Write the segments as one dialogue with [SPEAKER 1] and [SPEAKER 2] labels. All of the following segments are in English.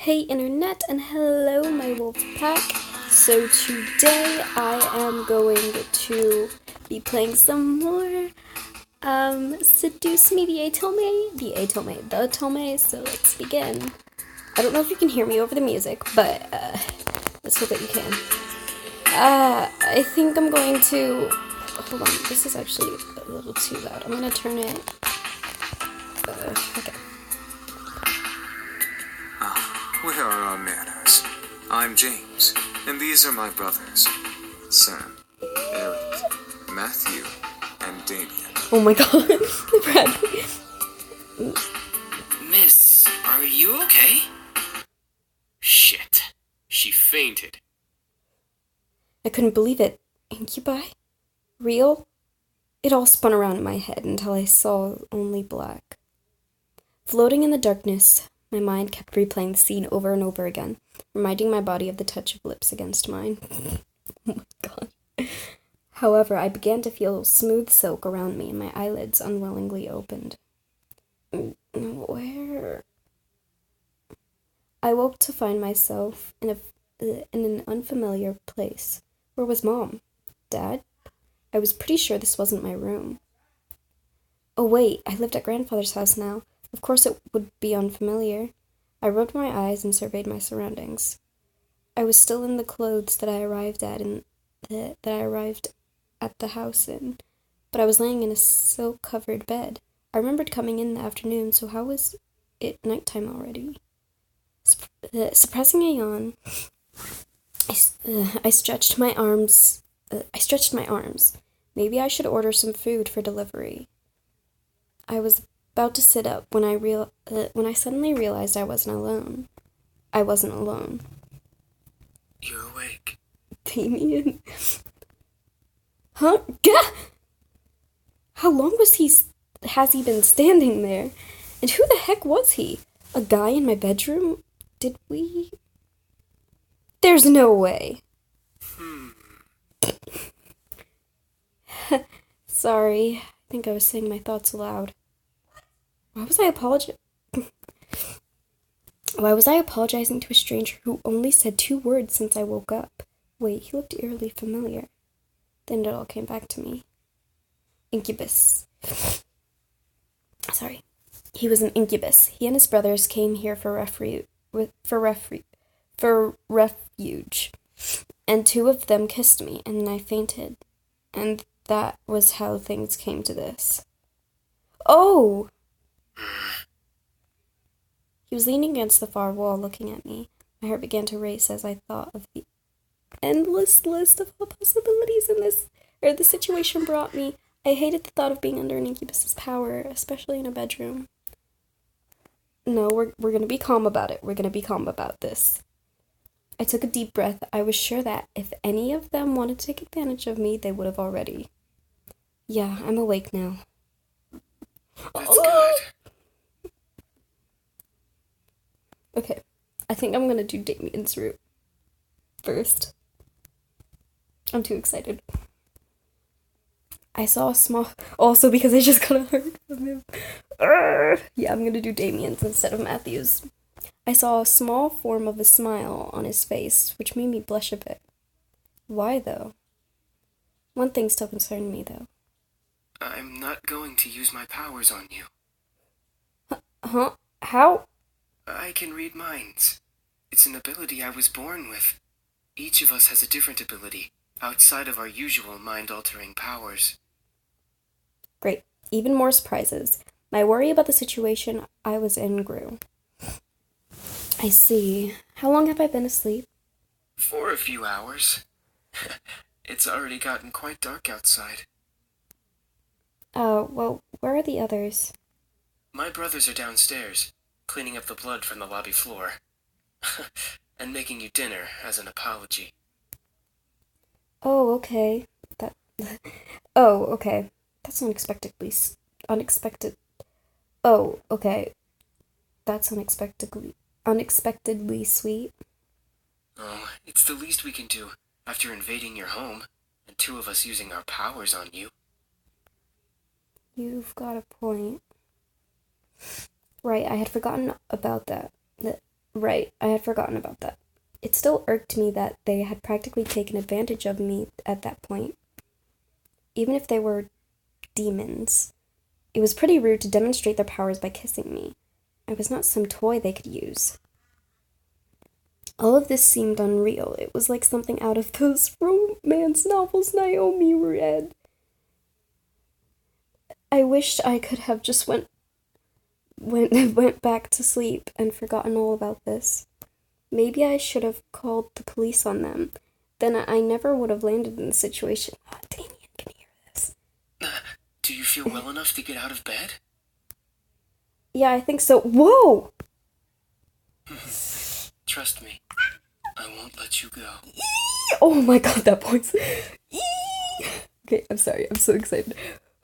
[SPEAKER 1] Hey internet, and hello my wolf pack. So today I am going to be playing some more Seduce Me, the otome, so let's begin. I don't know if you can hear me over the music, but let's hope that you can. I think I'm going to, hold on, this is actually a little too loud. I'm gonna turn it, okay.
[SPEAKER 2] Where are our manners? I'm James, and these are my brothers, Sam, Erick, Matthew, and Damien.
[SPEAKER 1] Oh my god, Bradley.
[SPEAKER 3] Miss, are you okay? Shit. She fainted.
[SPEAKER 1] I couldn't believe it. Incubi? Real? It all spun around in my head until I saw only black. Floating in the darkness, my mind kept replaying the scene over and over again, reminding my body of the touch of lips against mine. Oh my god. However, I began to feel smooth silk around me and my eyelids unwillingly opened. Where? I woke to find myself in an unfamiliar place. Where was Mom? Dad? I was pretty sure this wasn't my room. Oh wait, I lived at Grandfather's house now. Of course it would be unfamiliar. I rubbed my eyes and surveyed my surroundings. I was still in the clothes that I arrived at the house in, but I was laying in a silk-covered bed. I remembered coming in the afternoon, so how was it nighttime already? Suppressing a yawn, I stretched my arms. Maybe I should order some food for delivery. I was about to sit up when I suddenly realized I wasn't alone. I wasn't alone.
[SPEAKER 3] You're awake.
[SPEAKER 1] Damien? Huh? Gah! How long has he been standing there? And who the heck was he? A guy in my bedroom? There's no way. Sorry, I think I was saying my thoughts aloud. Why was I apologizing to a stranger who only said 2 words since I woke up? Wait, he looked eerily familiar. Then it all came back to me. Incubus. Sorry. He was an incubus. He and his brothers came here for refuge. And 2 of them kissed me, and I fainted. And that was how things came to this. Oh! He was leaning against the far wall, looking at me. My heart began to race as I thought of the endless list of all possibilities the situation brought me. I hated the thought of being under an incubus's power, especially in a bedroom. No, we're gonna be calm about it. We're gonna be calm about this. I took a deep breath. I was sure that if any of them wanted to take advantage of me, they would have already. Yeah, I'm awake now.
[SPEAKER 3] That's good.
[SPEAKER 1] Okay, I think I'm gonna do Damien's route first. I'm too excited. I saw a small... Also, because I just got a hurt from him. Yeah, I'm gonna do Damien's instead of Matthew's. I saw a small form of a smile on his face, which made me blush a bit. Why, though? One thing still concerned me, though.
[SPEAKER 3] I'm not going to use my powers on you.
[SPEAKER 1] Huh? How?
[SPEAKER 3] I can read minds. It's an ability I was born with. Each of us has a different ability, outside of our usual mind-altering powers.
[SPEAKER 1] Great. Even more surprises. My worry about the situation I was in grew. I see. How long have I been asleep?
[SPEAKER 3] For a few hours. It's already gotten quite dark outside.
[SPEAKER 1] Well, where are the others?
[SPEAKER 3] My brothers are downstairs, cleaning up the blood from the lobby floor. And making you dinner as an apology.
[SPEAKER 1] Oh, okay. Oh, okay. That's unexpected. Oh, okay. That's unexpectedly sweet.
[SPEAKER 3] Oh, it's the least we can do after invading your home, and 2 of us using our powers on you.
[SPEAKER 1] You've got a point. Right, I had forgotten about that. Right, I had forgotten about that. It still irked me that they had practically taken advantage of me at that point. Even if they were demons, it was pretty rude to demonstrate their powers by kissing me. I was not some toy they could use. All of this seemed unreal. It was like something out of those romance novels Naomi read. I wished I could have just went back to sleep and forgotten all about this. Maybe I should have called the police on them. Then I never would have landed in the situation. Oh, Damien can hear this.
[SPEAKER 3] Do you feel well enough to get out of bed?
[SPEAKER 1] Yeah, I think so. Whoa!
[SPEAKER 3] Trust me, I won't let you go.
[SPEAKER 1] Oh my god, that voice. Okay, I'm sorry. I'm so excited.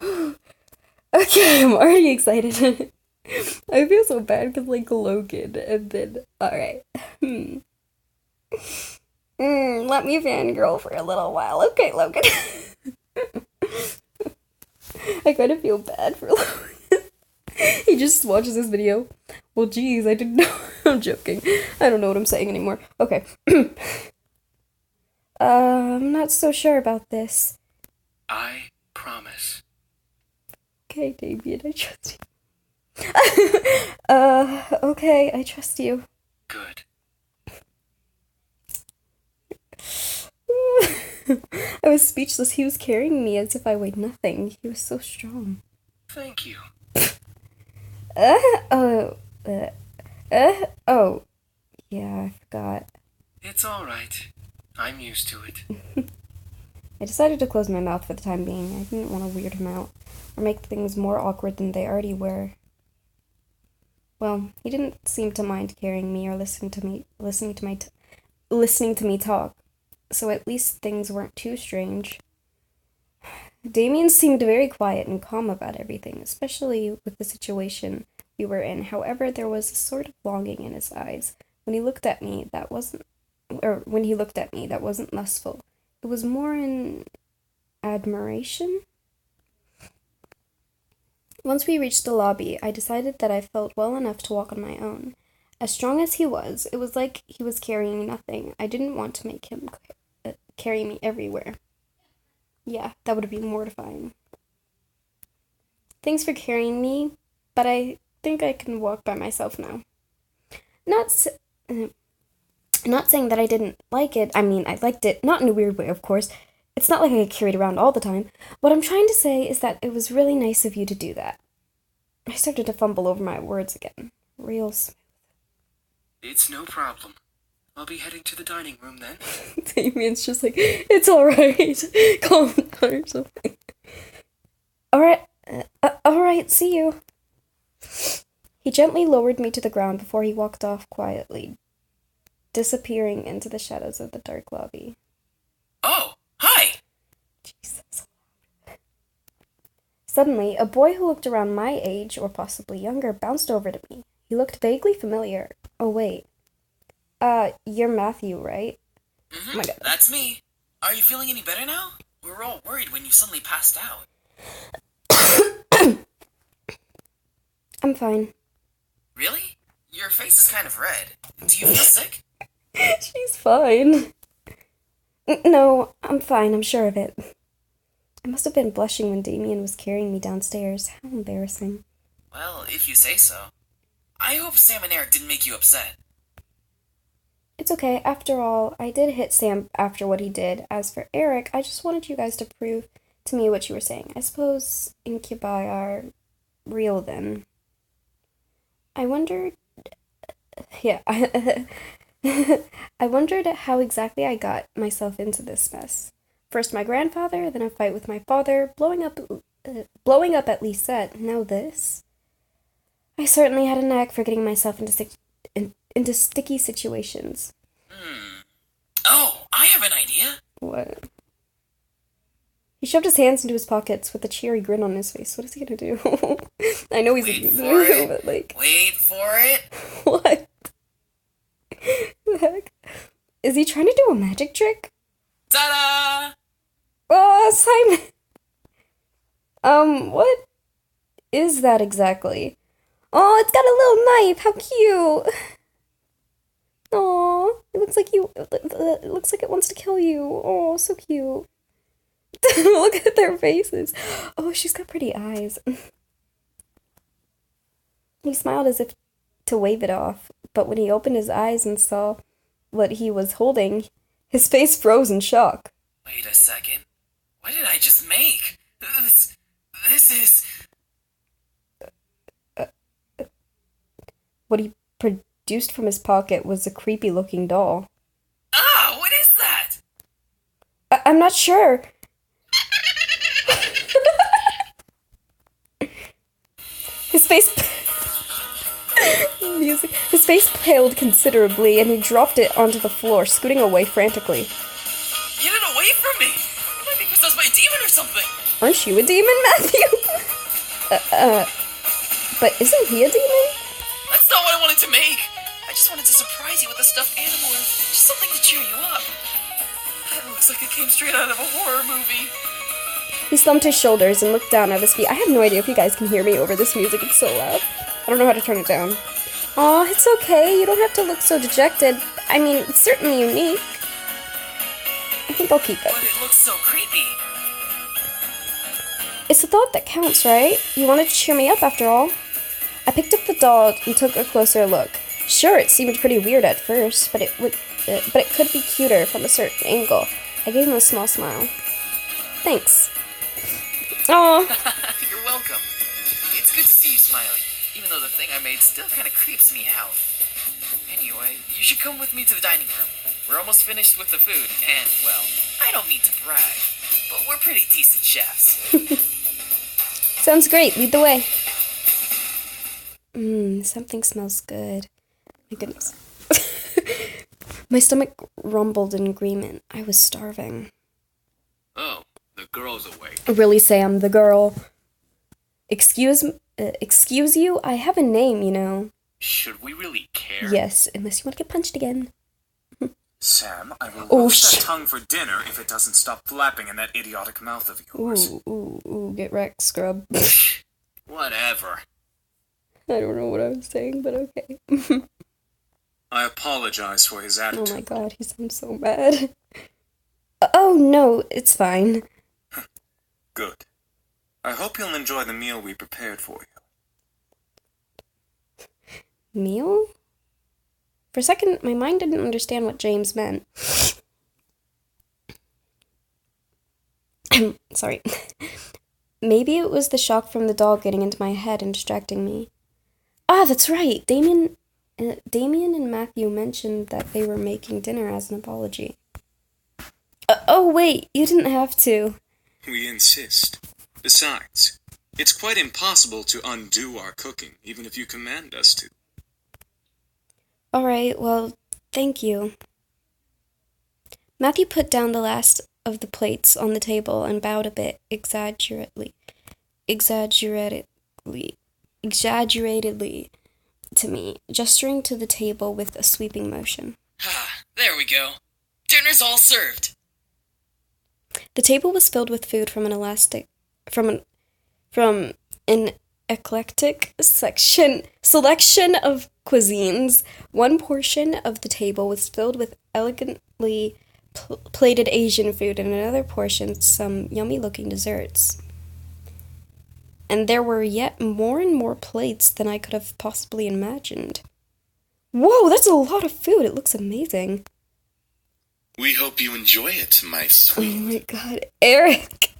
[SPEAKER 1] Okay, I'm already excited. I feel so bad because, like, Logan, and then, alright. Let me fangirl for a little while. Okay, Logan. I kind of feel bad for Logan. He just watches this video. Well, geez, I didn't know. I'm joking. I don't know what I'm saying anymore. Okay. I'm not so sure about this.
[SPEAKER 3] I promise.
[SPEAKER 1] Okay, Damien, I trust you. Okay, I trust you.
[SPEAKER 3] Good.
[SPEAKER 1] I was speechless. He was carrying me as if I weighed nothing. He was so strong.
[SPEAKER 3] Thank you.
[SPEAKER 1] Oh, yeah, I forgot.
[SPEAKER 3] It's all right. I'm used to it.
[SPEAKER 1] I decided to close my mouth for the time being. I didn't want to weird him out, or make things more awkward than they already were. Well, he didn't seem to mind carrying me or listening to me talk, so at least things weren't too strange. Damien seemed very quiet and calm about everything, especially with the situation we were in. However, there was a sort of longing in his eyes when he looked at me that wasn't lustful. It was more in admiration. Once we reached the lobby, I decided that I felt well enough to walk on my own. As strong as he was, it was like he was carrying nothing. I didn't want to make him carry me everywhere. Yeah, that would be mortifying. Thanks for carrying me, but I think I can walk by myself now. Not saying that I didn't like it. I mean, I liked it, not in a weird way, of course. It's not like I carried around all the time. What I'm trying to say is that it was really nice of you to do that. I started to fumble over my words again. Real smooth.
[SPEAKER 3] It's no problem. I'll be heading to the dining room then.
[SPEAKER 1] Damien's just like, it's alright. Calm down or something. Alright, see you. He gently lowered me to the ground before he walked off quietly, disappearing into the shadows of the dark lobby.
[SPEAKER 3] Oh, hi!
[SPEAKER 1] Jesus. Suddenly, a boy who looked around my age, or possibly younger, bounced over to me. He looked vaguely familiar. Oh, wait. You're Matthew, right?
[SPEAKER 4] Mm-hmm.
[SPEAKER 1] Oh my God.
[SPEAKER 4] That's me. Are you feeling any better now? We were all worried when you suddenly passed out.
[SPEAKER 1] I'm fine.
[SPEAKER 4] Really? Your face is kind of red. Do you feel sick?
[SPEAKER 1] She's fine. No, I'm fine, I'm sure of it. I must have been blushing when Damien was carrying me downstairs. How embarrassing.
[SPEAKER 4] Well, if you say so. I hope Sam and Eric didn't make you upset.
[SPEAKER 1] It's okay. After all, I did hit Sam after what he did. As for Eric, I just wanted you guys to prove to me what you were saying. I suppose incubi are real then. I wondered... Yeah. I wondered how exactly I got myself into this mess. First my grandfather, then a fight with my father, blowing up at least said. Now this. I certainly had a knack for getting myself into sticky situations.
[SPEAKER 4] Oh, I have an idea.
[SPEAKER 1] What? He shoved his hands into his pockets with a cheery grin on his face. What is he gonna do? I know he's
[SPEAKER 4] Wait
[SPEAKER 1] gonna
[SPEAKER 4] for
[SPEAKER 1] do
[SPEAKER 4] it.
[SPEAKER 1] but like...
[SPEAKER 4] Wait for it.
[SPEAKER 1] What? The heck? Is he trying to do a magic trick?
[SPEAKER 4] Ta-da!
[SPEAKER 1] Oh, Simon! What is that exactly? Oh, it's got a little knife! How cute! Aw, it looks like it wants to kill you. Oh, so cute. Look at their faces. Oh, she's got pretty eyes. He smiled as if to wave it off, but when he opened his eyes and saw what he was holding, his face froze in shock.
[SPEAKER 4] Wait a second. What did I just make? This is...
[SPEAKER 1] What he produced from his pocket was a creepy-looking doll.
[SPEAKER 4] Ah, what is that?
[SPEAKER 1] I'm not sure. His face... His face paled considerably, and he dropped it onto the floor, scooting away frantically.
[SPEAKER 4] Get it away from me! It might be possessed by a demon or something!
[SPEAKER 1] Aren't you a demon, Matthew? But isn't he a demon?
[SPEAKER 4] That's not what I wanted to make! I just wanted to surprise you with a stuffed animal or just something to cheer you up. That looks like it came straight out of a horror movie.
[SPEAKER 1] He slumped his shoulders and looked down at his feet. I have no idea if you guys can hear me over this music. It's so loud. I don't know how to turn it down. Aw, it's okay. You don't have to look so dejected. I mean, it's certainly unique. I think I'll keep it.
[SPEAKER 4] But it looks so creepy.
[SPEAKER 1] It's the thought that counts, right? You wanted to cheer me up after all. I picked up the doll and took a closer look. Sure, it seemed pretty weird at first, but it could be cuter from a certain angle. I gave him a small smile. Thanks. Aw.
[SPEAKER 4] You're welcome. It's good to see you smiling, even though the thing I made still kind of creeps me out. Anyway, you should come with me to the dining room. We're almost finished with the food, and, well, I don't mean to brag, but we're pretty decent chefs.
[SPEAKER 1] Sounds great. Lead the way. Something smells good. My goodness. My stomach rumbled in agreement. I was starving.
[SPEAKER 5] Oh, the girl's awake.
[SPEAKER 1] Really, Sam, the girl. Excuse you? I have a name, you know.
[SPEAKER 5] Should we really care?
[SPEAKER 1] Yes, unless you want to get punched again.
[SPEAKER 2] Sam, I will roast that tongue for dinner if it doesn't stop flapping in that idiotic mouth of yours.
[SPEAKER 1] Ooh, get wrecked, scrub.
[SPEAKER 5] Whatever.
[SPEAKER 1] I don't know what I was saying, but okay.
[SPEAKER 2] I apologize for his attitude.
[SPEAKER 1] Oh my god, he sounds so bad. Oh no, it's fine.
[SPEAKER 2] Good. I hope you'll enjoy the meal we prepared for you.
[SPEAKER 1] Meal? For a second, my mind didn't understand what James meant. Sorry. Maybe it was the shock from the doll getting into my head and distracting me. Ah, that's right. Damien and Matthew mentioned that they were making dinner as an apology. Oh, wait, you didn't have to.
[SPEAKER 2] We insist. Besides, it's quite impossible to undo our cooking, even if you command us to.
[SPEAKER 1] Alright, well, thank you. Matthew put down the last of the plates on the table and bowed a bit exaggeratedly to me, gesturing to the table with a sweeping motion.
[SPEAKER 4] Ah, there we go. Dinner's all served.
[SPEAKER 1] The table was filled with food from an eclectic selection of cuisines. One portion of the table was filled with elegantly plated Asian food, and another portion some yummy-looking desserts. And there were yet more and more plates than I could have possibly imagined. Whoa, that's a lot of food. It looks amazing.
[SPEAKER 5] We hope you enjoy it, my sweet.
[SPEAKER 1] Oh my god, Eric!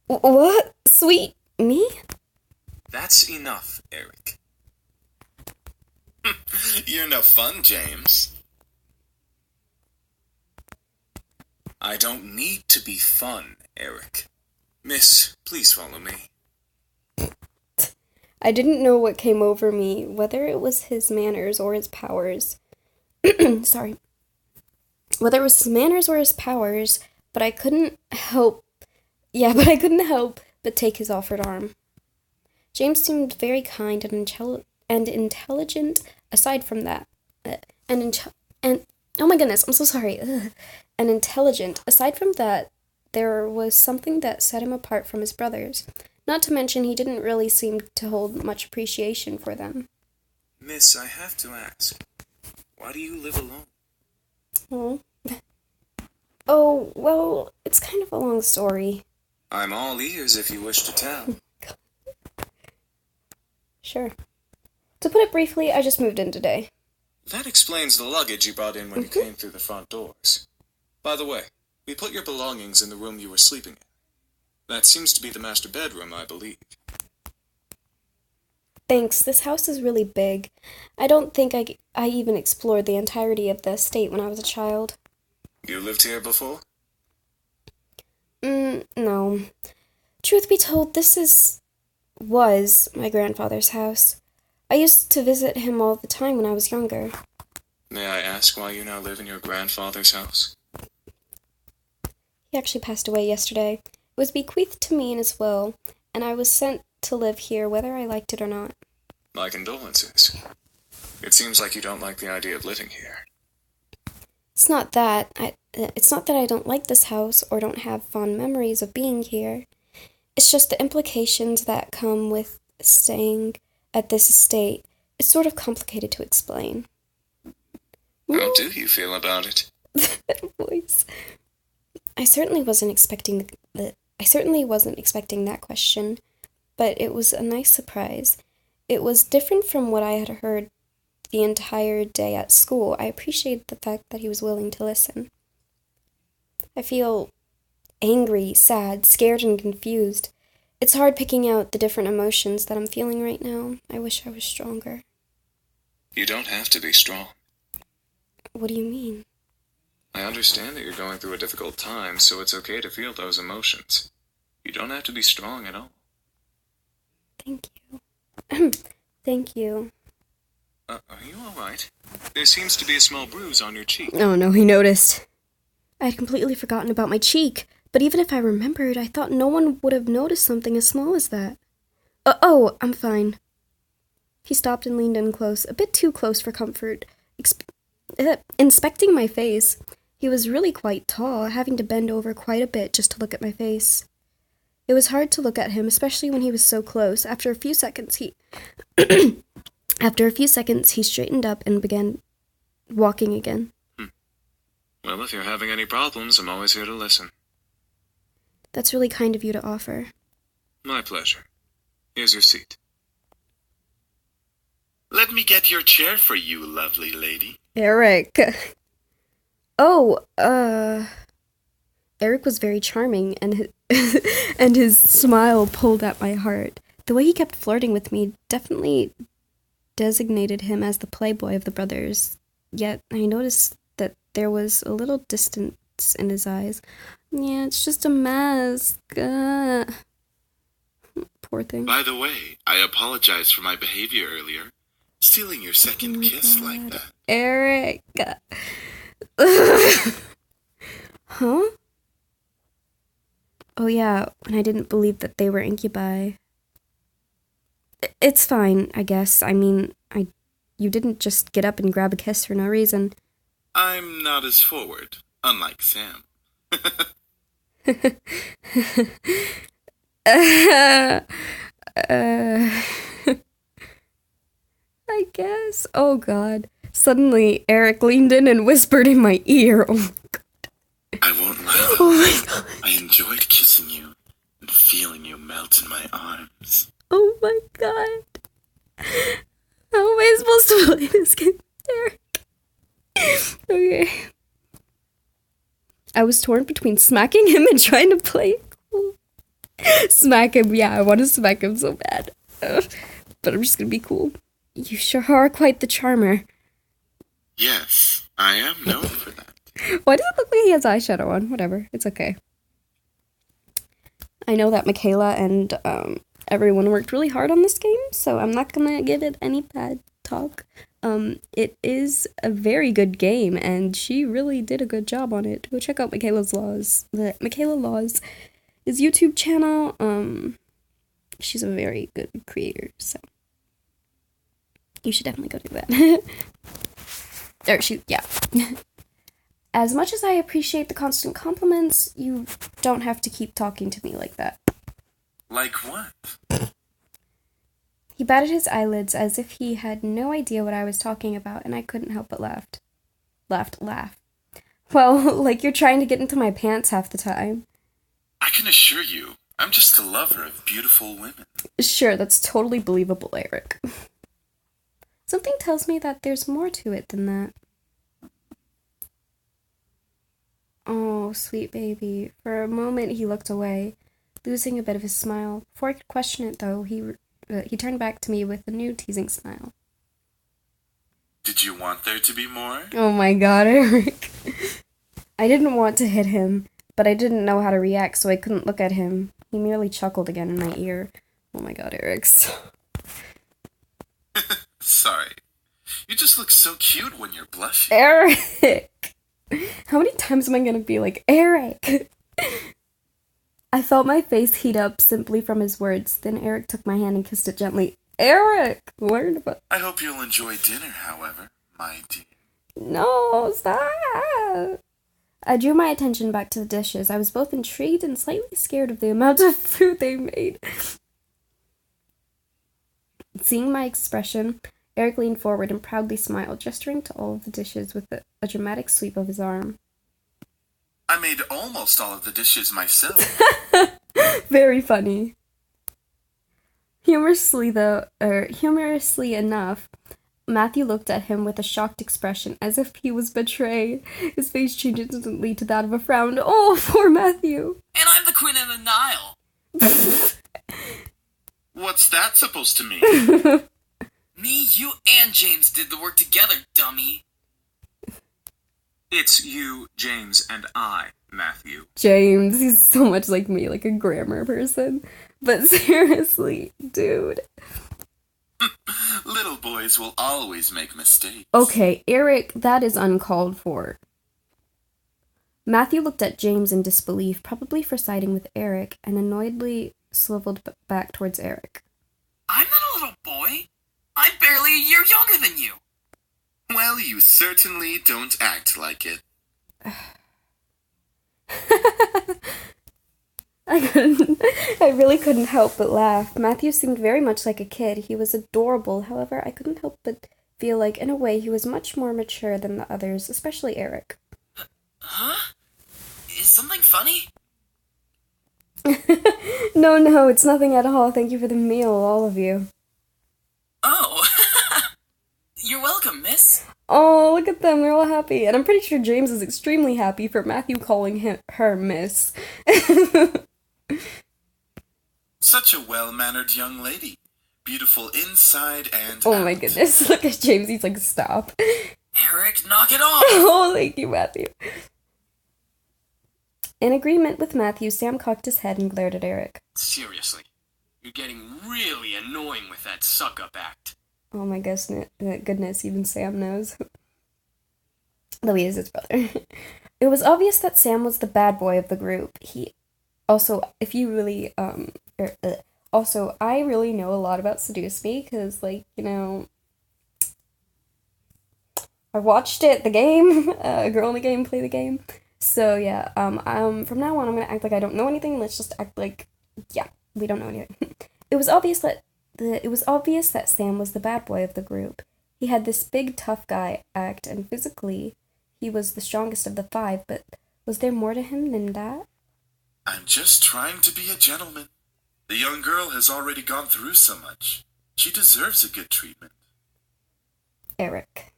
[SPEAKER 1] What? Sweet me?
[SPEAKER 2] That's enough, Eric.
[SPEAKER 5] You're no fun, James.
[SPEAKER 2] I don't need to be fun, Eric. Miss, please follow me.
[SPEAKER 1] I didn't know what came over me, whether it was his manners or his powers. Sorry. Whether it was his manners or his powers, but I couldn't help but take his offered arm. James seemed very kind and intelligent. Aside from that, oh my goodness, I'm so sorry. And intelligent. Aside from that, there was something that set him apart from his brothers. Not to mention, he didn't really seem to hold much appreciation for them.
[SPEAKER 2] Miss, I have to ask. Why do you live alone?
[SPEAKER 1] Oh. Oh, well, it's kind of a long story.
[SPEAKER 2] I'm all ears if you wish to tell.
[SPEAKER 1] Sure. To put it briefly, I just moved in today.
[SPEAKER 2] That explains the luggage you brought in when you came through the front doors. By the way, we put your belongings in the room you were sleeping in. That seems to be the master bedroom, I believe.
[SPEAKER 1] Thanks, this house is really big. I don't think I even explored the entirety of the estate when I was a child.
[SPEAKER 2] You lived here before?
[SPEAKER 1] No. Truth be told, was my grandfather's house. I used to visit him all the time when I was younger.
[SPEAKER 2] May I ask why you now live in your grandfather's house?
[SPEAKER 1] He actually passed away yesterday. It was bequeathed to me in his will, and I was sent to live here whether I liked it or not.
[SPEAKER 2] My condolences. It seems like you don't like the idea of living here.
[SPEAKER 1] It's not that I don't like this house or don't have fond memories of being here. It's just the implications that come with staying at this estate. It's sort of complicated to explain.
[SPEAKER 2] How do you feel about it?
[SPEAKER 1] That voice. I certainly wasn't expecting that question, but it was a nice surprise. It was different from what I had heard the entire day at school. I appreciated the fact that he was willing to listen. I feel angry, sad, scared, and confused. It's hard picking out the different emotions that I'm feeling right now. I wish I was stronger.
[SPEAKER 2] You don't have to be strong.
[SPEAKER 1] What do you mean?
[SPEAKER 2] I understand that you're going through a difficult time, so it's okay to feel those emotions. You don't have to be strong at all.
[SPEAKER 1] Thank you. Thank you.
[SPEAKER 2] Are you alright? There seems to be a small bruise on your cheek.
[SPEAKER 1] Oh no, he noticed. I had completely forgotten about my cheek, but even if I remembered, I thought no one would have noticed something as small as that. I'm fine. He stopped and leaned in close, a bit too close for comfort, inspecting my face. He was really quite tall, having to bend over quite a bit just to look at my face. It was hard to look at him, especially when he was so close. After a few seconds, he straightened up and began walking again.
[SPEAKER 2] Well, if you're having any problems, I'm always here to listen.
[SPEAKER 1] That's really kind of you to offer.
[SPEAKER 2] My pleasure. Here's your seat.
[SPEAKER 5] Let me get your chair for you, lovely lady.
[SPEAKER 1] Eric. Eric was very charming, and and his smile pulled at my heart. The way he kept flirting with me definitely designated him as the playboy of the brothers. Yet I noticed that there was a little distance in his eyes. Yeah, it's just a mask. Poor thing.
[SPEAKER 5] By the way, I apologize for my behavior earlier. Stealing your second kiss like that.
[SPEAKER 1] Eric. Huh? Oh yeah, and I didn't believe that they were incubi. It's fine, I guess. I mean, you didn't just get up and grab a kiss for no reason.
[SPEAKER 5] I'm not as forward, unlike Sam.
[SPEAKER 1] I guess. Oh god. Suddenly, Eric leaned in and whispered in my ear. Oh my god.
[SPEAKER 5] I won't lie.
[SPEAKER 1] Oh my god.
[SPEAKER 5] I enjoyed kissing you and feeling you melt in my arms.
[SPEAKER 1] Oh my god. How am I supposed to play this game, Eric? Okay. I was torn between smacking him and trying to play it cool. Smack him, yeah, I want to smack him so bad. But I'm just gonna be cool. You sure are quite the charmer.
[SPEAKER 5] Yes, I am known for that.
[SPEAKER 1] Why does it look like he has eyeshadow on? Whatever, it's okay. I know that Michaela and everyone worked really hard on this game, so I'm not gonna give it any bad talk. It is a very good game, and she really did a good job on it. Go check out Michaela Law's his YouTube channel. She's a very good creator, so you should definitely go do that. Yeah. As much as I appreciate the constant compliments, you don't have to keep talking to me like that.
[SPEAKER 5] Like what?
[SPEAKER 1] He batted his eyelids as if he had no idea what I was talking about, and I couldn't help but laugh. Well, like you're trying to get into my pants half the time.
[SPEAKER 5] I can assure you, I'm just a lover of beautiful women.
[SPEAKER 1] Sure, that's totally believable, Eric. Something tells me that there's more to it than that. Oh, sweet baby. For a moment, he looked away, losing a bit of his smile. Before I could question it, though, he turned back to me with a new teasing smile.
[SPEAKER 5] Did you want there to be more?
[SPEAKER 1] Oh my god, Eric. I didn't want to hit him, but I didn't know how to react, so I couldn't look at him. He merely chuckled again in my ear. Oh my god, Eric.
[SPEAKER 5] Sorry. You just look so cute when you're blushing.
[SPEAKER 1] Eric! How many times am I gonna be like, Eric? I felt my face heat up simply from his words. Then Eric took my hand and kissed it gently. Eric!
[SPEAKER 5] I hope you'll enjoy dinner, however, my dear.
[SPEAKER 1] No, stop! I drew my attention back to the dishes. I was both intrigued and slightly scared of the amount of food they made. Seeing my expression, Eric leaned forward and proudly smiled, gesturing to all of the dishes with a dramatic sweep of his arm.
[SPEAKER 5] I made almost all of the dishes myself.
[SPEAKER 1] Very funny. Humorously enough, Matthew looked at him with a shocked expression, as if he was betrayed. His face changed instantly to that of a frown. Oh, poor Matthew!
[SPEAKER 4] And I'm the queen of the Nile!
[SPEAKER 5] What's that supposed to mean?
[SPEAKER 4] Me, you, and James did the work together, dummy!
[SPEAKER 2] It's you, James, and I, Matthew.
[SPEAKER 1] James, he's so much like me, like a grammar person. But seriously, dude.
[SPEAKER 5] Little boys will always make mistakes.
[SPEAKER 1] Okay, Eric, that is uncalled for. Matthew looked at James in disbelief, probably for siding with Eric, and annoyedly swiveled back towards Eric.
[SPEAKER 4] I'm not a little boy. I'm barely a year younger than you.
[SPEAKER 5] Well, you certainly don't act like it.
[SPEAKER 1] I really couldn't help but laugh. Matthew seemed very much like a kid. He was adorable. However, I couldn't help but feel like, in a way, he was much more mature than the others, especially Eric.
[SPEAKER 4] Huh? Is something funny?
[SPEAKER 1] No, it's nothing at all. Thank you for the meal, all of you.
[SPEAKER 4] Oh. You're welcome, miss.
[SPEAKER 1] Oh, look at them. They're all happy. And I'm pretty sure James is extremely happy for Matthew calling her miss.
[SPEAKER 5] Such a well-mannered young lady. Beautiful inside and
[SPEAKER 1] Oh
[SPEAKER 5] out.
[SPEAKER 1] my goodness. Look at James. He's like, stop.
[SPEAKER 4] Eric, knock it off!
[SPEAKER 1] Oh, thank you, Matthew. In agreement with Matthew, Sam cocked his head and glared at Eric.
[SPEAKER 3] Seriously, you're getting really annoying with that suck-up act.
[SPEAKER 1] Oh my goodness, even Sam knows. Though he is his brother. It was obvious that Sam was the bad boy of the group. Also, I really know a lot about Seduce Me, because, like, you know, I watched it, the game, a girl in the game, play the game. So, yeah, from now on, I'm gonna act like I don't know anything. Let's just act like, yeah, we don't know anything. It was obvious that Sam was the bad boy of the group. He had this big, tough guy act, and physically, he was the strongest of the 5, but was there more to him than that?
[SPEAKER 5] I'm just trying to be a gentleman. The young girl has already gone through so much. She deserves a good treatment.
[SPEAKER 1] Eric.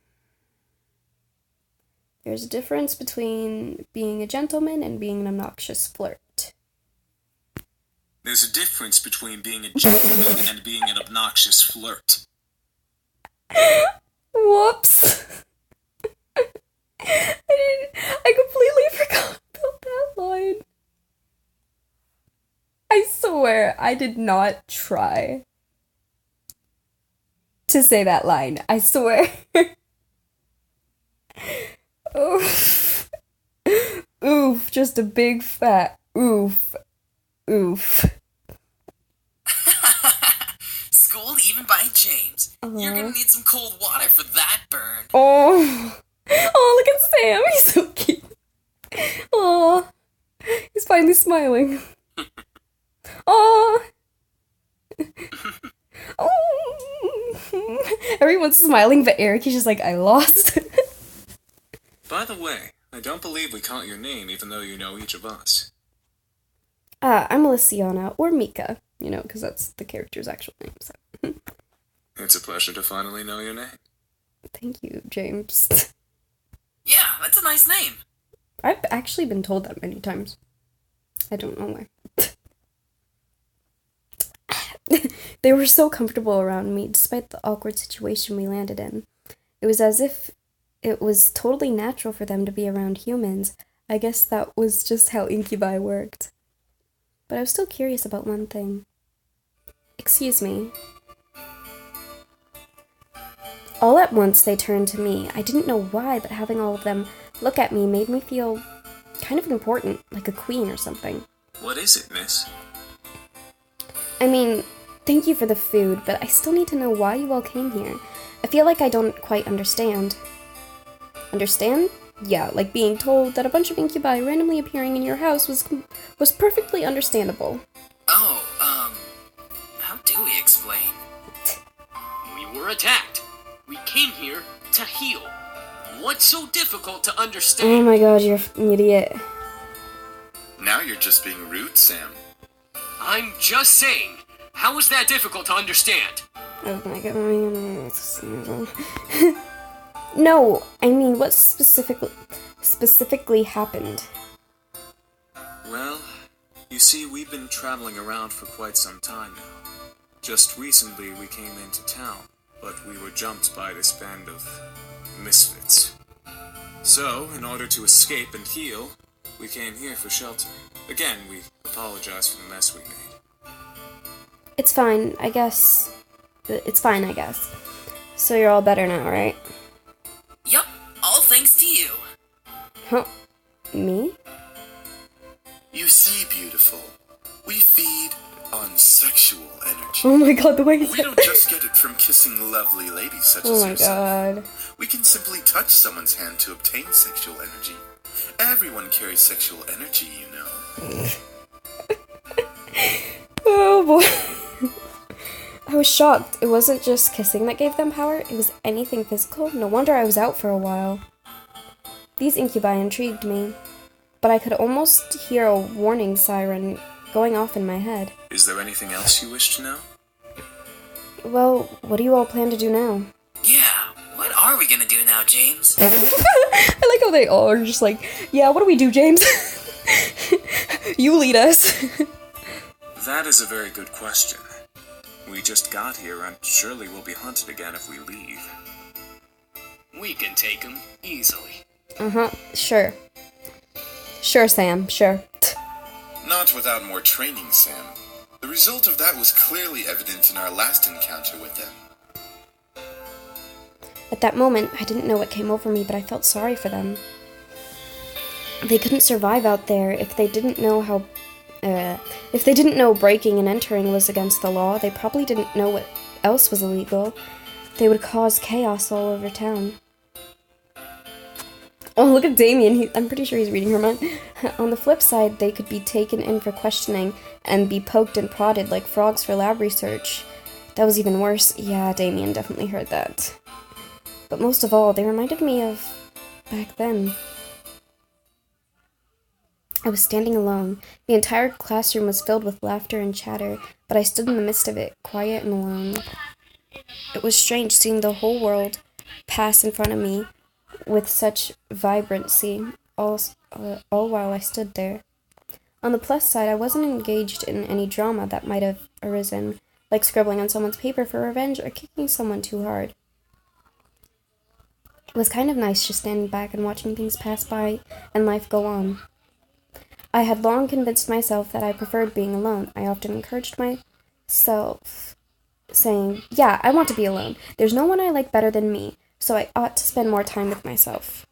[SPEAKER 1] There's a difference between being a gentleman and being an obnoxious flirt.
[SPEAKER 2] There's a difference between being a gentleman and being an obnoxious flirt.
[SPEAKER 1] Whoops. I completely forgot about that line. I swear, I did not try to say that line. I swear. Oof. Oof. Just a big fat oof. Oof.
[SPEAKER 4] Schooled even by James. You're gonna need some cold water for that burn.
[SPEAKER 1] Oh. Oh, look at Sam. He's so cute. Oh. He's finally smiling. Oh. Oh. Everyone's smiling, but Erick, he's just like, I lost.
[SPEAKER 2] By the way, I don't believe we caught your name, even though you know each of us.
[SPEAKER 1] I'm Lysiana, or Mika, because that's the character's actual name, so.
[SPEAKER 2] It's a pleasure to finally know your name.
[SPEAKER 1] Thank you, James.
[SPEAKER 4] Yeah, that's a nice name.
[SPEAKER 1] I've actually been told that many times. I don't know why. They were so comfortable around me, despite the awkward situation we landed in. It was as if it was totally natural for them to be around humans. I guess that was just how incubi worked. But I was still curious about one thing. Excuse me. All at once they turned to me. I didn't know why, but having all of them look at me made me feel kind of important, like a queen or something.
[SPEAKER 2] What is it, miss?
[SPEAKER 1] I mean, thank you for the food, but I still need to know why you all came here. I feel like I don't quite understand. Understand? Yeah, like being told that a bunch of incubi randomly appearing in your house was perfectly understandable.
[SPEAKER 4] Oh, how do we explain?
[SPEAKER 6] We were attacked. We came here to heal. What's so difficult to
[SPEAKER 1] Oh
[SPEAKER 6] understand?
[SPEAKER 1] my god, you're an idiot.
[SPEAKER 5] Now you're just being rude, Sam.
[SPEAKER 6] I'm just saying. How is that difficult to understand?
[SPEAKER 1] Oh my god. No, I mean, what specifically happened?
[SPEAKER 2] Well, you see, we've been traveling around for quite some time now. Just recently we came into town, but we were jumped by this band of misfits. So, in order to escape and heal, we came here for shelter. Again, we apologize for the mess we made.
[SPEAKER 1] It's fine, I guess. So you're all better now, right?
[SPEAKER 4] Yup, all thanks to you.
[SPEAKER 1] Huh? Me?
[SPEAKER 5] You see, beautiful, we feed on sexual energy.
[SPEAKER 1] Oh my god, the way he
[SPEAKER 5] We
[SPEAKER 1] said
[SPEAKER 5] don't just get it from kissing lovely ladies such
[SPEAKER 1] Oh
[SPEAKER 5] as
[SPEAKER 1] my
[SPEAKER 5] yourself.
[SPEAKER 1] god.
[SPEAKER 5] We can simply touch someone's hand to obtain sexual energy. Everyone carries sexual energy, you know.
[SPEAKER 1] Oh boy. I was shocked. It wasn't just kissing that gave them power, it was anything physical. No wonder I was out for a while. These incubi intrigued me, but I could almost hear a warning siren going off in my head.
[SPEAKER 2] Is there anything else you wish to know?
[SPEAKER 1] Well, what do you all plan to do now?
[SPEAKER 4] Yeah, what are we gonna do now, James?
[SPEAKER 1] I like how they all are just like, yeah, what do we do, James? You lead us.
[SPEAKER 2] That is a very good question. We just got here and surely we'll be hunted again if we leave.
[SPEAKER 6] We can take him easily.
[SPEAKER 1] Sure. Sure, Sam, sure.
[SPEAKER 5] Not without more training, Sam. The result of that was clearly evident in our last encounter with them.
[SPEAKER 1] At that moment, I didn't know what came over me, but I felt sorry for them. They couldn't survive out there if they didn't know breaking and entering was against the law. They probably didn't know what else was illegal. They would cause chaos all over town. Oh, look at Damien. I'm pretty sure he's reading her mind. On the flip side, they could be taken in for questioning and be poked and prodded like frogs for lab research. That was even worse. Yeah, Damien definitely heard that. But most of all, they reminded me of back then. I was standing alone. The entire classroom was filled with laughter and chatter, but I stood in the midst of it, quiet and alone. It was strange seeing the whole world pass in front of me with such vibrancy, all while I stood there. On the plus side, I wasn't engaged in any drama that might have arisen, like scribbling on someone's paper for revenge or kicking someone too hard. It was kind of nice just standing back and watching things pass by and life go on. I had long convinced myself that I preferred being alone. I often encouraged myself, saying, yeah, I want to be alone. There's no one I like better than me, so I ought to spend more time with myself.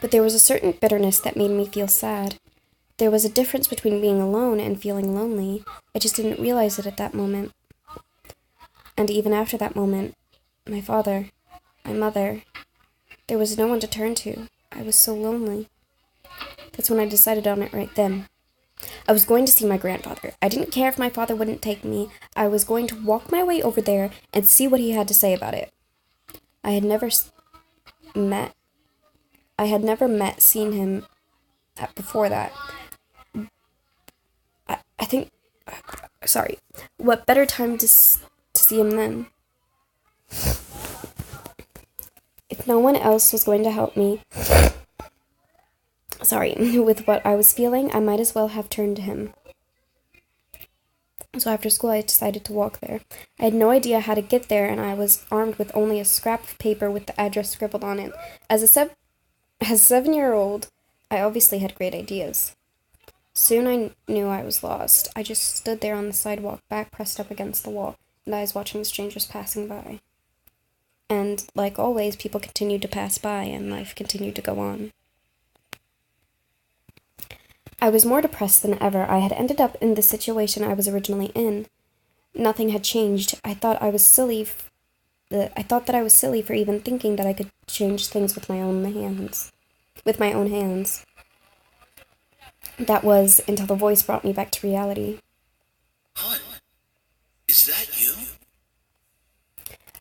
[SPEAKER 1] But there was a certain bitterness that made me feel sad. There was a difference between being alone and feeling lonely. I just didn't realize it at that moment. And even after that moment, my father, my mother, there was no one to turn to. I was so lonely. That's when I decided on it right then. I was going to see my grandfather. I didn't care if my father wouldn't take me. I was going to walk my way over there and see what he had to say about it. I had never seen him before that. I think, sorry, what better time to see him then? If no one else was going to help me, with what I was feeling, I might as well have turned to him. So after school, I decided to walk there. I had no idea how to get there, and I was armed with only a scrap of paper with the address scribbled on it. As a 7-year-old, I obviously had great ideas. Soon I knew I was lost. I just stood there on the sidewalk, back pressed up against the wall, and eyes watching the strangers passing by. And, like always, people continued to pass by, and life continued to go on. I was more depressed than ever. I had ended up in the situation I was originally in. Nothing had changed. I thought that I was silly for even thinking that I could change things with my own hands. That was until the voice brought me back to reality.
[SPEAKER 7] Hun, is that you?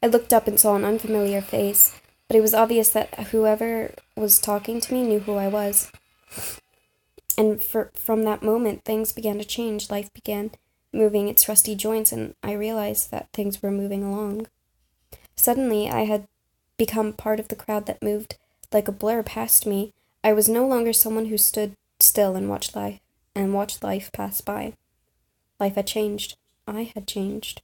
[SPEAKER 1] I looked up and saw an unfamiliar face, but it was obvious that whoever was talking to me knew who I was. And from that moment, things began to change. Life began moving its rusty joints, and I realized that things were moving along. Suddenly, I had become part of the crowd that moved like a blur past me. I was no longer someone who stood still and watched life pass by. Life had changed. I had changed.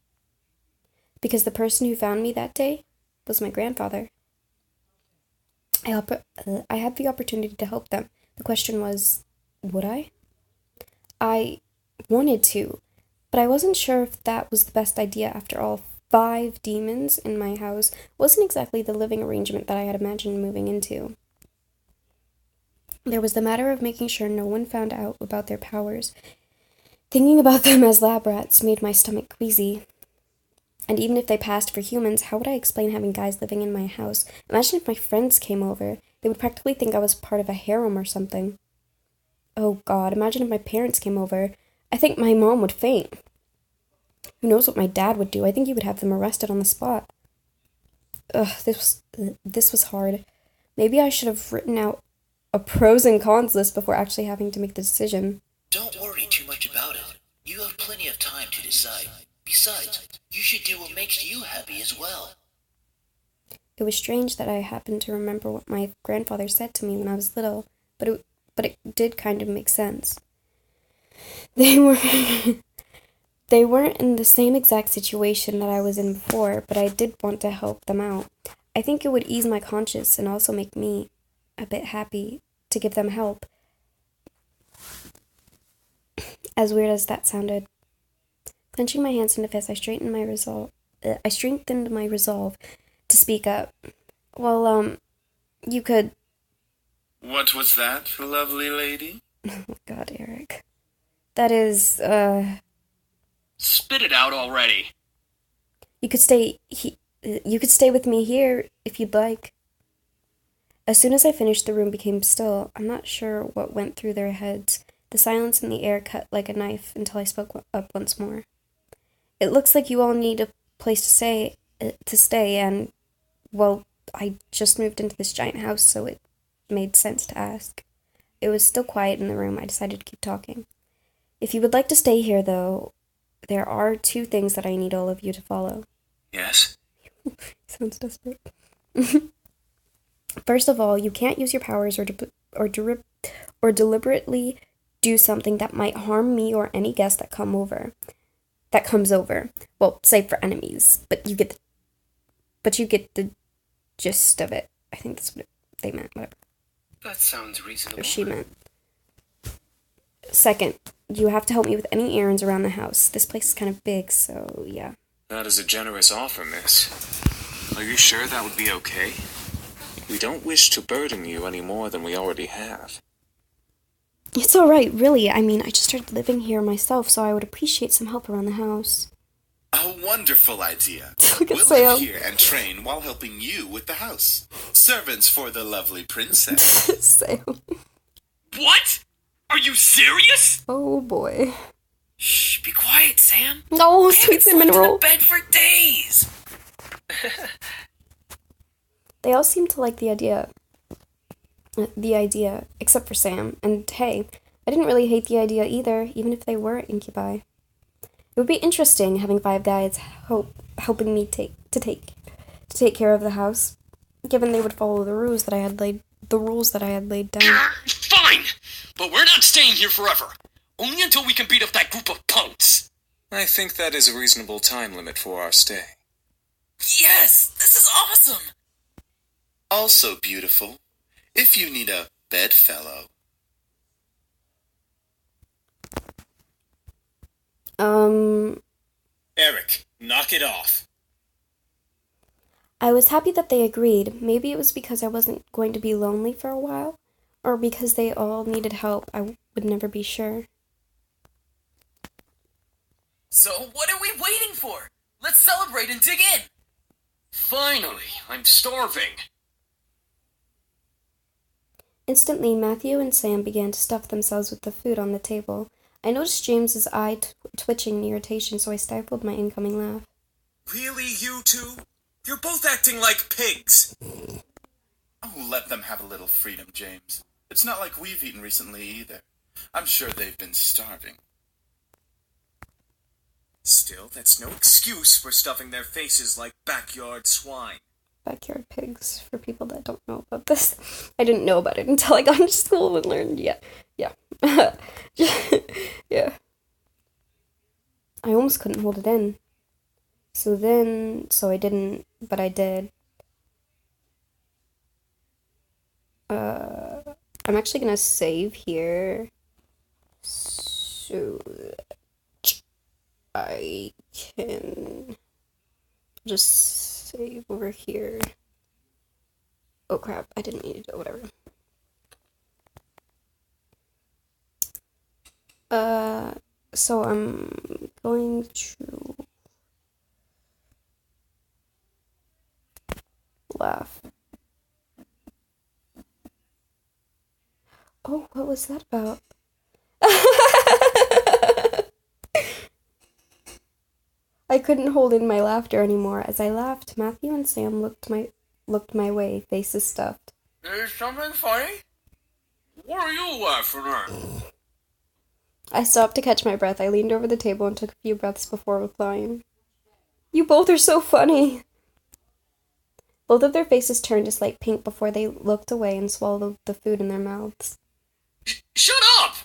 [SPEAKER 1] Because the person who found me that day was my grandfather. I had the opportunity to help them. The question was, would I? I wanted to, but I wasn't sure if that was the best idea. After all, 5 demons in my house wasn't exactly the living arrangement that I had imagined moving into. There was the matter of making sure no one found out about their powers. Thinking about them as lab rats made my stomach queasy. And even if they passed for humans, how would I explain having guys living in my house? Imagine if my friends came over. They would practically think I was part of a harem or something. Oh God, imagine if my parents came over. I think my mom would faint. Who knows what my dad would do? I think he would have them arrested on the spot. This was hard. Maybe I should have written out a pros and cons list before actually having to make the decision.
[SPEAKER 7] Don't worry too much about it. You have plenty of time to decide. Besides, you should do what makes you happy as well.
[SPEAKER 1] It was strange that I happened to remember what my grandfather said to me when I was little, but it did kind of make sense. They weren't in the same exact situation that I was in before, but I did want to help them out. I think it would ease my conscience and also make me a bit happy to give them help. As weird as that sounded. Clenching my hands into fists, I strengthened my resolve to speak up. Well, you could...
[SPEAKER 5] What was that, lovely lady?
[SPEAKER 1] Oh my God, Eric. That is,
[SPEAKER 6] Spit it out already.
[SPEAKER 1] You could stay with me here if you'd like. As soon as I finished, the room became still. I'm not sure what went through their heads. The silence in the air cut like a knife until I spoke up once more. It looks like you all need a place to stay, and, well, I just moved into this giant house, so it made sense to ask. It was still quiet in the room. I decided to keep talking. If you would like to stay here, though, there are 2 things that I need all of you to follow.
[SPEAKER 2] Yes?
[SPEAKER 1] Sounds desperate. First of all, you can't use your powers or deliberately do something that might harm me or any guest that comes over. Well, save for enemies, but you get the gist of it. I think that's what they meant, whatever.
[SPEAKER 3] That sounds reasonable.
[SPEAKER 1] Or she meant. Second, you have to help me with any errands around the house. This place is kind of big, so yeah.
[SPEAKER 2] That is a generous offer, miss. Are you sure that would be okay? We don't wish to burden you any more than we already have.
[SPEAKER 1] It's alright, really. I mean, I just started living here myself, so I would appreciate some help around the house.
[SPEAKER 5] A wonderful idea.
[SPEAKER 1] Look at
[SPEAKER 5] We'll
[SPEAKER 1] Sam.
[SPEAKER 5] live here and train while helping you with the house. Servants for the lovely princess.
[SPEAKER 1] Sam.
[SPEAKER 6] What? Are you serious?
[SPEAKER 1] Oh boy.
[SPEAKER 4] Shh, be quiet, Sam.
[SPEAKER 1] Oh,
[SPEAKER 4] I
[SPEAKER 1] sweet
[SPEAKER 4] haven't
[SPEAKER 1] cinnamon
[SPEAKER 4] slept in
[SPEAKER 1] roll.
[SPEAKER 4] the bed for days.
[SPEAKER 1] They all seem to like the idea, except for Sam. And hey, I didn't really hate the idea either, even if they were incubi. It would be interesting having 5 guys helping me take care of the house, given they would follow the rules that I had laid down.
[SPEAKER 6] Fine, but we're not staying here forever. Only until we can beat up that group of punks.
[SPEAKER 2] I think that is a reasonable time limit for our stay.
[SPEAKER 4] Yes, this is awesome.
[SPEAKER 5] Also beautiful, if you need a bedfellow.
[SPEAKER 6] Eric, knock it off.
[SPEAKER 1] I was happy that they agreed. Maybe it was because I wasn't going to be lonely for a while, or because they all needed help. I would never be sure.
[SPEAKER 4] So what are we waiting for? Let's celebrate and dig in.
[SPEAKER 6] Finally, I'm starving.
[SPEAKER 1] Instantly, Matthew and Sam began to stuff themselves with the food on the table. I noticed James's eye twitching in irritation, so I stifled my incoming laugh.
[SPEAKER 2] Really, you two? You're both acting like pigs!
[SPEAKER 5] Oh, let them have a little freedom, James. It's not like we've eaten recently either. I'm sure they've been starving.
[SPEAKER 2] Still, that's no excuse for stuffing their faces like backyard swine.
[SPEAKER 1] Backyard pigs, for people that don't know about this. I didn't know about it until I got into school and learned. Yeah. Yeah. I almost couldn't hold it in. So I didn't, but I did. I'm actually gonna save here. So that I can just save over here. Oh crap, I didn't need to do whatever. So I'm going to laugh. Oh, what was that about? I couldn't hold in my laughter anymore. As I laughed, Matthew and Sam looked my way, faces stuffed.
[SPEAKER 6] Is something funny? What are you laughing at?
[SPEAKER 1] I stopped to catch my breath. I leaned over the table and took a few breaths before replying. You both are so funny. Both of their faces turned a slight pink before they looked away and swallowed the food in their mouths.
[SPEAKER 6] Shut up!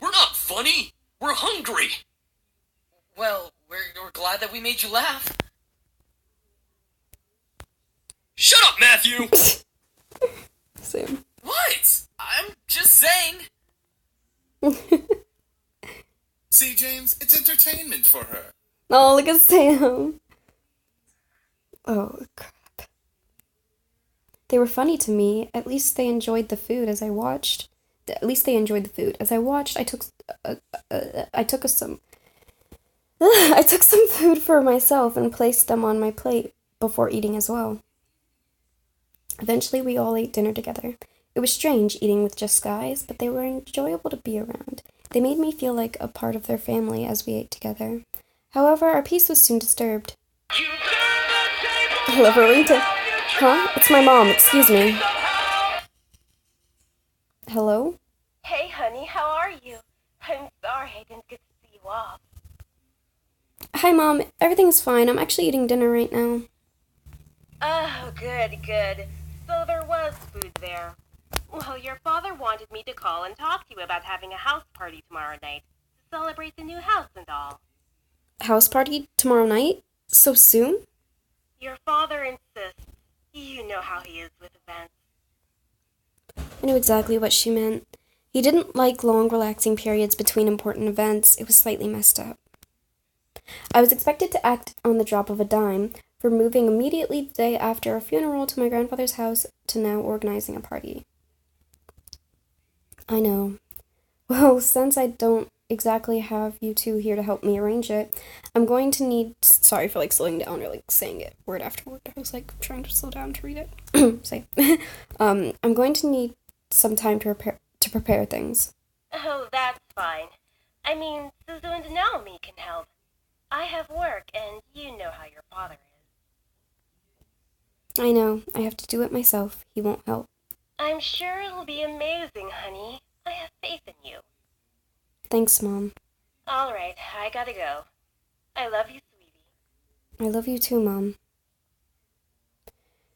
[SPEAKER 6] We're not funny. We're hungry.
[SPEAKER 4] Well, we're glad that we made you laugh.
[SPEAKER 6] Shut up, Matthew!
[SPEAKER 1] Sam.
[SPEAKER 4] What? I'm just saying.
[SPEAKER 5] See, James, it's entertainment for her.
[SPEAKER 1] Oh, look at Sam. Oh, crap. They were funny to me. At least they enjoyed the food as I watched. I took some food for myself and placed them on my plate before eating as well. Eventually, we all ate dinner together. It was strange eating with just guys, but they were enjoyable to be around. They made me feel like a part of their family as we ate together. However, our peace was soon disturbed. Hello, Verlinta. Huh? It's my mom. Excuse me. Hello?
[SPEAKER 8] Hey, honey, how are you? I'm sorry I didn't get to see you off.
[SPEAKER 1] Hi, Mom. Everything's fine. I'm actually eating dinner right now.
[SPEAKER 8] Oh, good. So there was food there. Well, your father wanted me to call and talk to you about having a house party tomorrow night to celebrate the new house and all.
[SPEAKER 1] House party tomorrow night? So soon?
[SPEAKER 8] Your father insists. You know how he is with events.
[SPEAKER 1] I knew exactly what she meant. He didn't like long, relaxing periods between important events. It was slightly messed up. I was expected to act on the drop of a dime, from moving immediately the day after a funeral to my grandfather's house to now organizing a party. I know. Well, since I don't exactly have you two here to help me arrange it, I'm going to need... Sorry for, slowing down or, saying it word after word. I was, trying to slow down to read it. I'm going to need some time to prepare things.
[SPEAKER 8] Oh, that's fine. I mean, Suzu and Naomi can help. I have work, and you know how your father is.
[SPEAKER 1] I know. I have to do it myself. He won't help.
[SPEAKER 8] I'm sure it'll be amazing, honey. I have faith in you.
[SPEAKER 1] Thanks, Mom.
[SPEAKER 8] All right, I gotta go. I love you, sweetie.
[SPEAKER 1] I love you too, Mom.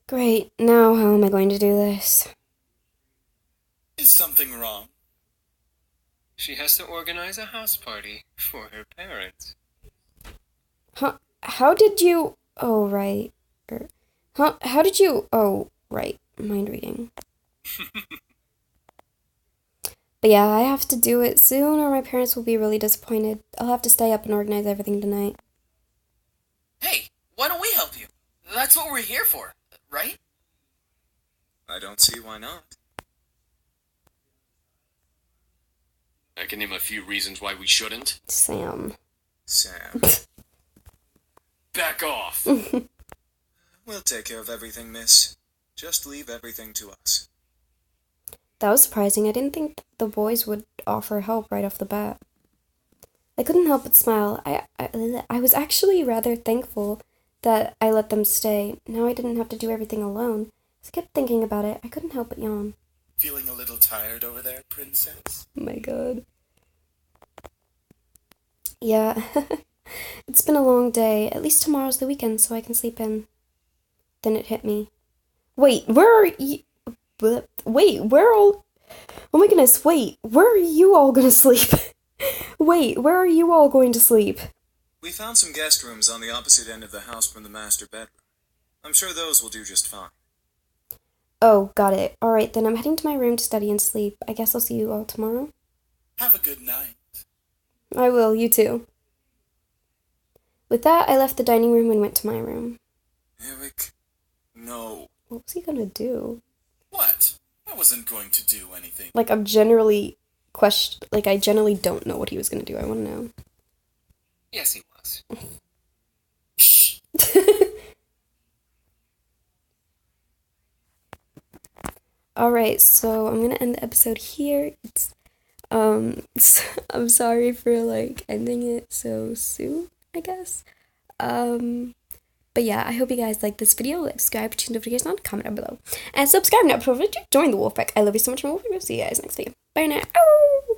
[SPEAKER 1] Great. Now how am I going to do this?
[SPEAKER 5] Is something wrong?
[SPEAKER 3] She has to organize a house party for her parents.
[SPEAKER 1] Huh? How did you... Oh, right. Huh? How did you... Oh, right. Mind reading. But yeah, I have to do it soon or my parents will be really disappointed. I'll have to stay up and organize everything tonight.
[SPEAKER 4] Hey, why don't we help you? That's what we're here for, right?
[SPEAKER 2] I don't see why not.
[SPEAKER 6] I can name a few reasons why we shouldn't.
[SPEAKER 1] Sam.
[SPEAKER 6] Back off!
[SPEAKER 2] We'll take care of everything, miss. Just leave everything to us.
[SPEAKER 1] That was surprising. I didn't think the boys would offer help right off the bat. I couldn't help but smile. I was actually rather thankful that I let them stay. Now I didn't have to do everything alone. As I kept thinking about it, I couldn't help but yawn.
[SPEAKER 5] Feeling a little tired over there, princess?
[SPEAKER 1] Oh my god. Yeah. It's been a long day. At least tomorrow's the weekend, so I can sleep in. Then it hit me. Wait, where are you... Wait, where all... Oh my goodness, wait, where are you all gonna sleep? Wait, where are you all going to sleep?
[SPEAKER 2] We found some guest rooms on the opposite end of the house from the master bedroom. I'm sure those will do just fine.
[SPEAKER 1] Oh, got it. Alright, then I'm heading to my room to study and sleep. I guess I'll see you all tomorrow.
[SPEAKER 5] Have a good night.
[SPEAKER 1] I will, you too. With that, I left the dining room and went to my room.
[SPEAKER 2] Erick, no.
[SPEAKER 1] What was he gonna do?
[SPEAKER 5] What? I wasn't going to do anything.
[SPEAKER 1] Like, I generally don't know what he was gonna do. I wanna know.
[SPEAKER 3] Yes, he was.
[SPEAKER 5] Shh.
[SPEAKER 1] Alright, so I'm gonna end the episode here. I'm sorry for, like, ending it so soon, I guess. But yeah, I hope you guys like this video. Like, subscribe, turn notifications on, comment down below. And subscribe now, to join the wolf pack. I love you so much, and we'll see you guys next video. Bye now. Ow!